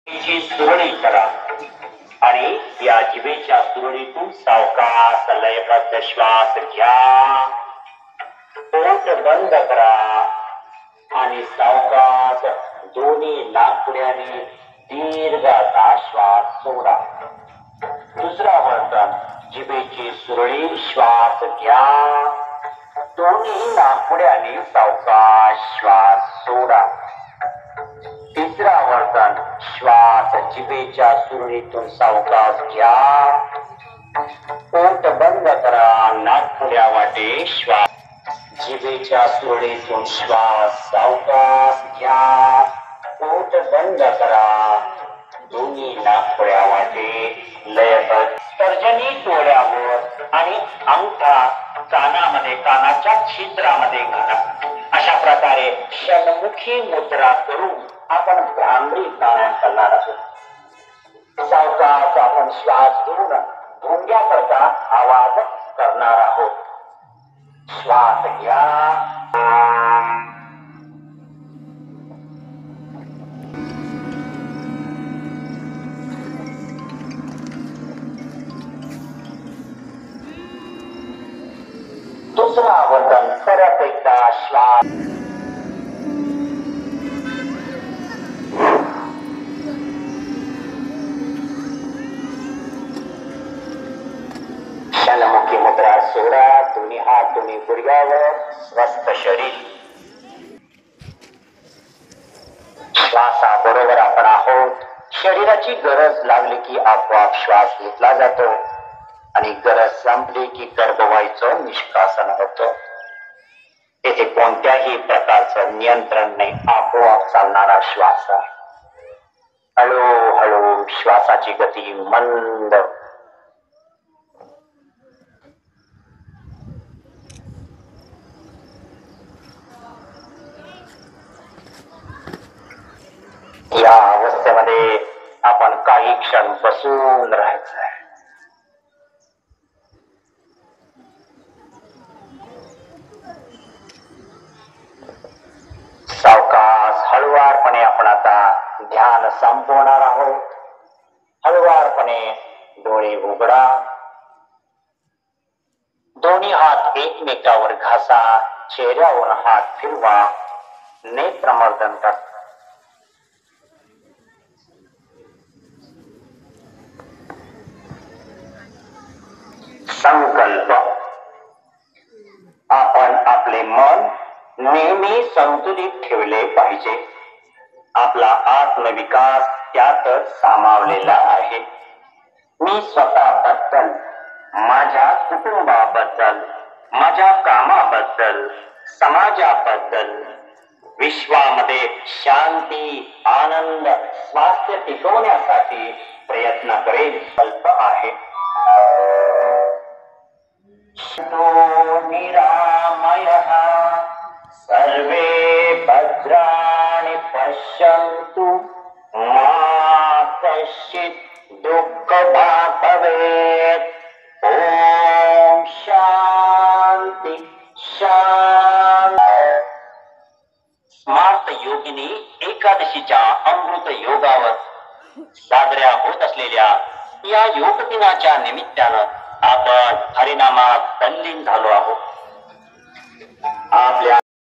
ची सुरळी करा आणि या जिभेच्या सुरळीतून सावकाश लयबद्ध श्वास घ्या. पोट बंद करा आणि सावकाश दोन्ही नाकपुड्याने दीर्घ असा श्वास सोडा. दुसरा वर्तन जिभेची सुरळी श्वास घ्या. दोन्ही नाकपुड्याने सावकाश श्वास सोडा. तिसरा वर्तन श्वास जिभेच्या सुरळीतून सावकाश घ्या. पोट बंद करा. नाकपुड्या वाटे श्वास. जिभेच्या सुरळीतून श्वास सावकाश घ्या. पोट बंद करा. दोन्ही नाकपुड्या वाटे लयबद्ध. तर्जनी डोळ्यावर आणि अंगठा कानामध्ये कानाच्या छिद्रामध्ये घाला. अशा प्रकारे षण्मुखी मुद्रा करून आपण भ्रामरी प्राणायाम करणार आहोत. सावकाश आपण श्वास घेऊन भुंग्याकरता आवाज करणार आहोत. श्वास घ्या. दुसरा वर्तन परत एकदा श्वास. षण्मुखी मुद्रा सोडा. दोन्ही हात दोन्ही गुडघ्यावर. स्वस्थ शरीर. श्वासाबरोबर आपण आहोत. शरीराची गरज लागली की आपोआप श्वास घेतला जातो आणि गरज संपली की गर्भवाहीचं निष्कासन होतं. येथे कोणत्याही प्रकारचं नियंत्रण नाही. आपोआप चालणारा श्वास. हळूहळू श्वासाची गती मंद. या अवस्थेमध्ये आपण काही क्षण बसून राहायचं आहे. सावकाश हळुवारपणे आपण आता ध्यान संपवणार आहोत. हळुवारपणे डोळे उघडा. दोन्ही हात एकमेकावर घासा. चेहऱ्यावर हात फिरवा. नेत्रमर्दन करा. संकल्प. आपण आपले मन नेहमी संतुलित ठेवले पाहिजे. आपला आत्मविकास त्यातच सामावलेला आहे. मी स्वतःबद्दल, माझ्या कुटुंबाबद्दल, माझ्या कामाबद्दल, समाजाबद्दल, विश्वामध्ये शांती, आनंद, स्वास्थ्य टिकवण्यासाठी प्रयत्न करेल. कल्प आहे. निरामयः सर्वे भद्राणि पश्यन्तु मा कश्चित् दुःखभाग् भवेत्. ओम शांती शांती. स्मार्त योगिनी एकादशीच्या अमृत योगावर साजऱ्या होत असलेल्या या योग दिनाच्या निमित्तानं आपण हरिनामात तल्लीन झालो आहोत. आपल्या